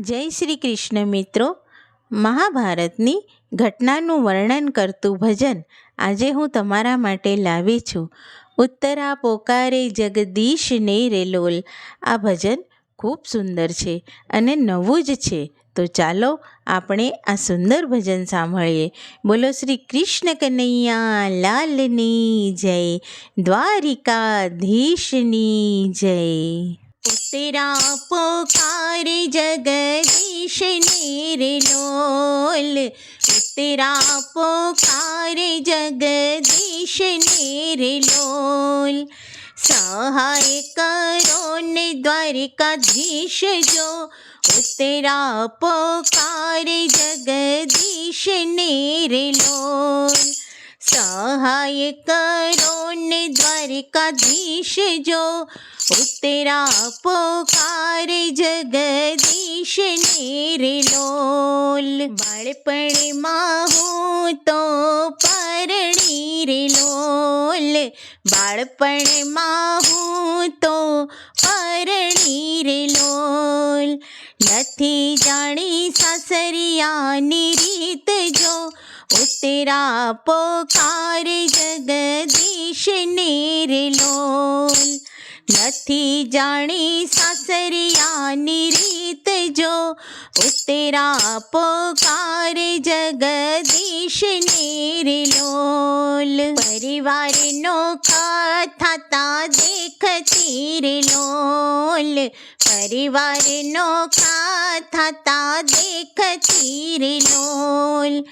જય શ્રી કૃષ્ણ મિત્રો. મહાભારતની ઘટનાનું વર્ણન કરતું ભજન આજે હું તમારા માટે લાવી છું. ઉત્તરા પોકારે જગદીશ ને રે લોલ. આ ભજન ખૂબ સુંદર છે અને નવું જ છે. તો ચાલો આપણે આ સુંદર ભજન સાંભળીએ. બોલો શ્રી કૃષ્ણ કનૈયા લાલની જય, દ્વારિકાધીશની જય. ઉત્તરા પોકારે જગદીશ ને રે લોલ. ઉત્તરા પોકારે જગદીશ ને રે લોલ. સહાય કરો ને દ્વારિકાધીશ જો. ઉત્તરા પોકારે જગદીશ ને રે લોલ. સહાય કરો ને દ્વારિકાધીશ જો. ઉત્તરા પોકારે જગદીશ ને રે લોલ. બાળપણમાં હું તો પરણી રે લોલ. બાળપણમાં હું તો પરણી રે લોલ. નથી જાણી સાસરિયાની રીત જો. ઉત્તરા પોકારે જગદીશ ને રે લોલ. નથી જાણી સાસરિયાની રીત જો. ઉત્તરા પોકારે જગદીશ ને રે લોલ. પરિવારનો ખાતા દેખતી રે લોલ. પરિવારનો ખાતા દેખતી રે લોલ.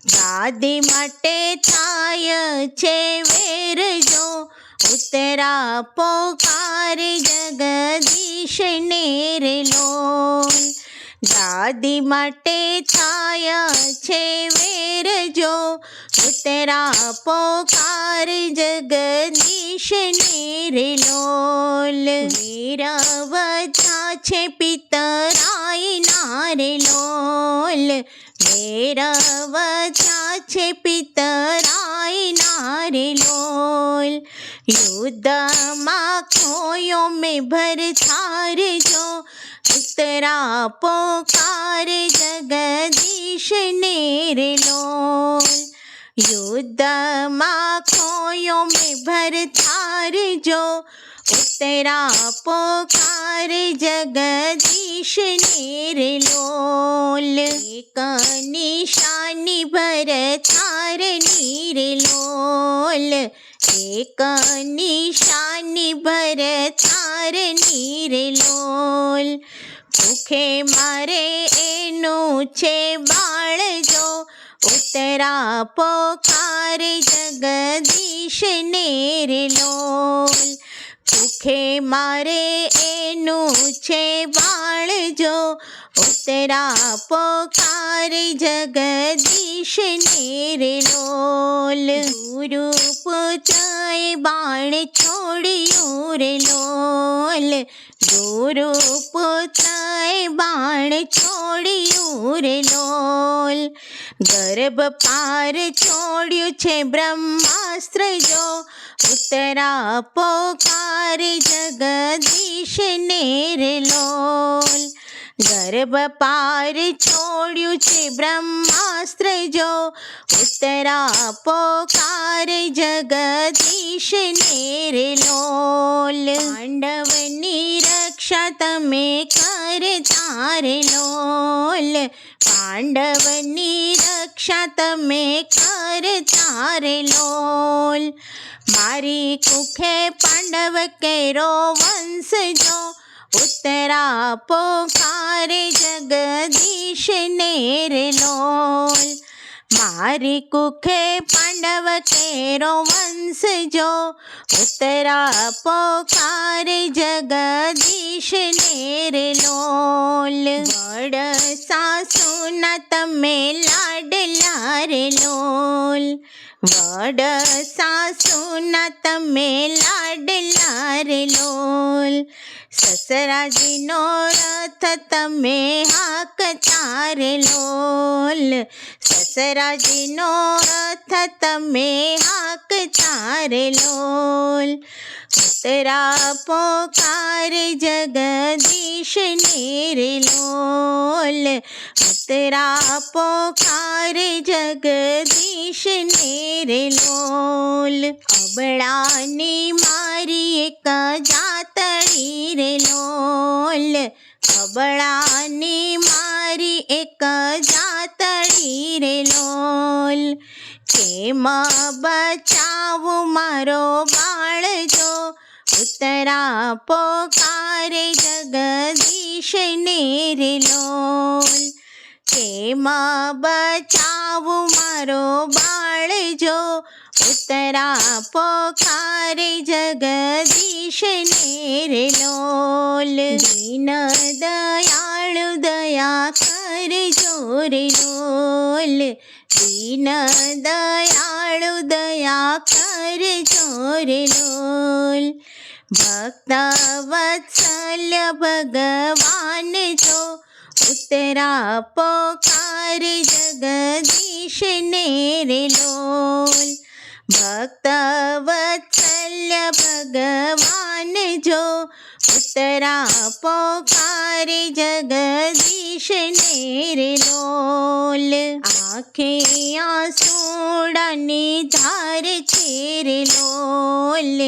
દાદી માટે થાય છે વેર જો. ઉત્તરા પોકારે જગદીશ ને રે લોલ. દાદી માટે થાય છે વેર જો. ઉત્તરા પોકારે જગદીશ ને રે લોલ. વેરવતા છે પિતરાય ના રે લોલ. વેરવતા છે પિતરાય ના રે લોલ. યુદ્ધમાં ખોયો મેં ભરથાર જો. ઉત્તરા પોકારે જગદીશ ને રે લોલ. યુદ્ધમાં ખોયો મેં ભરથાર જો. ઉત્તરા પોકારે જગદીશ ને રે લોલ. એક નિશાની ભરથારની રે લોલ. એક નિશાની ભરથારની રે લોલ. ભૂખે મારે એનું છે બાળ જો. ઉત્તરા પોકારે જગદીશ ને રે લોલ. ભૂખે મારે એનું છે બાળ જો. ઉત્તરા પોકારે જગદીશ ને રે લોલ. ગુરુ પુત્રએ બાણ છોડ્યું રે લોલ. ગુરુ પુત્રએ બાણ છોડ્યું રે લોલ. ગર્ભ પાર છોડ્યું છે બ્રહ્માસ્ત્ર જો. ઉત્તરા પોકારે જગદીશ ને રે લોલ. ગર્ભ પાર છોડ્યું છે બ્રહ્માસ્ત્ર જો. ઉત્તરા પોકારે જગદીશ ને રે લોલ. પાંડવની રક્ષા તમે કરતા રે લોલ. પાંડવની રક્ષા તમે કરતા રે લોલ. મારી કુખે પાંડવ કેરો વંશ જો. ઉત્તરા પોકારે જગદીશ ને રે લોલ. મારી કુખે પાંડવ કેરો વંશ જો. ઉત્તરા પોકારે જગદીશ ને રે લોલ. વડ સાસુના તમે લાડલા રે લોલ. વડ સાસુના તમે લાડલા રે લોલ. સસરાજીનો રથ તમે હાંકતા રે લોલ. સસરાજીનો રથ તમે હાંકતા રે લોલ. ઉત્તરા પોકારે જગદીશ ને રે લોલ. લોલ, ઉતરા પોકારે જગદીશને રે લોલ. અબળાની મારી એક જાતડી રે લોલ, અબળાની મારી એક જાતડી રે લોલ. કેમ બચાવું મારો બાળ જો, ઉતરા પોકારે જગદીશને રે લોલ. કેમ બચાવું મારો બાળ જો, ઉતરા પોકારે જગદીશને રે લોલ. દીન દયાળુ દયા કરજો રે લોલ, દીન દયાળુ દયા કરજો રે લોલ. ભક્ત વત્સલ્ય ભગવાન જો, ઉતરા પોકારે જગદીશને રે લોલ. ભક્ત વત્સલ્ય ભગવાન જો, ઉતરા પોકારે જગદીશને રે લોલ. આંખે આંસુડાની ધાર છે રે લોલ,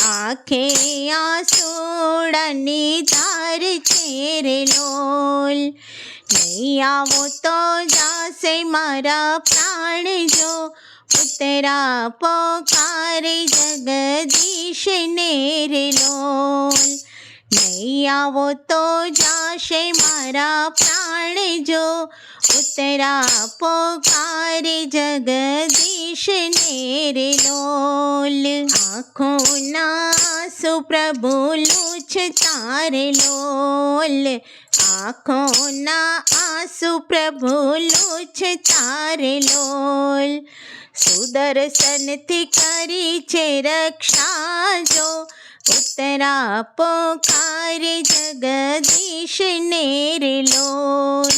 આંખે આંસુડાની ધાર છે રે લોલ. નહીં આવો તો જાશે મારા પ્રાણ જો, ઉતરા પોકારે જગદીશને રે લોલ. નહીં આવો તો જાશે મારા પ્રાણ જો, ઉતરા પોકારે જગદીશને રે લોલ. આંખોના આંસુ પ્રભુ લૂછતા રે લોલ, આંખોના આંસુ પ્રભુ લૂછતા રે લોલ. સુદર્શનથી કરી છે રક્ષા જો, ઉતરા પોકારે જગદીશને રે લોલ.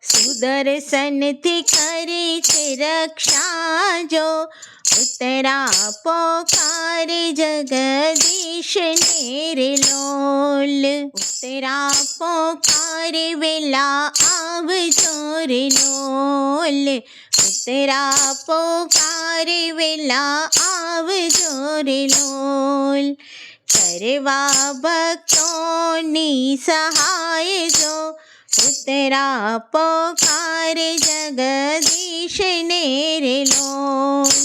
સુદર્શનથી કરી છે રક્ષા જો, ઉતરા પોકારે જગદીશને રે લોલ. ઉતરા પોકારે વેલા આવજો રે લોલ, ઉતરા પોકારે વેલા આવજો રે લોલ. કરવા ભક્તોની સહાય જો, ઉતરા પોકારે જગદીશને રે લોલ.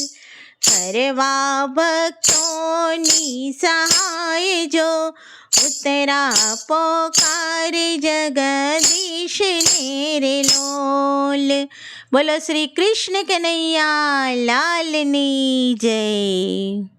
કરવા ભક્તોની સહાય જો, ઉતરા પોકારે જગદીશને રે લોલ. બોલો શ્રી કૃષ્ણ કનૈયા લાલની જય.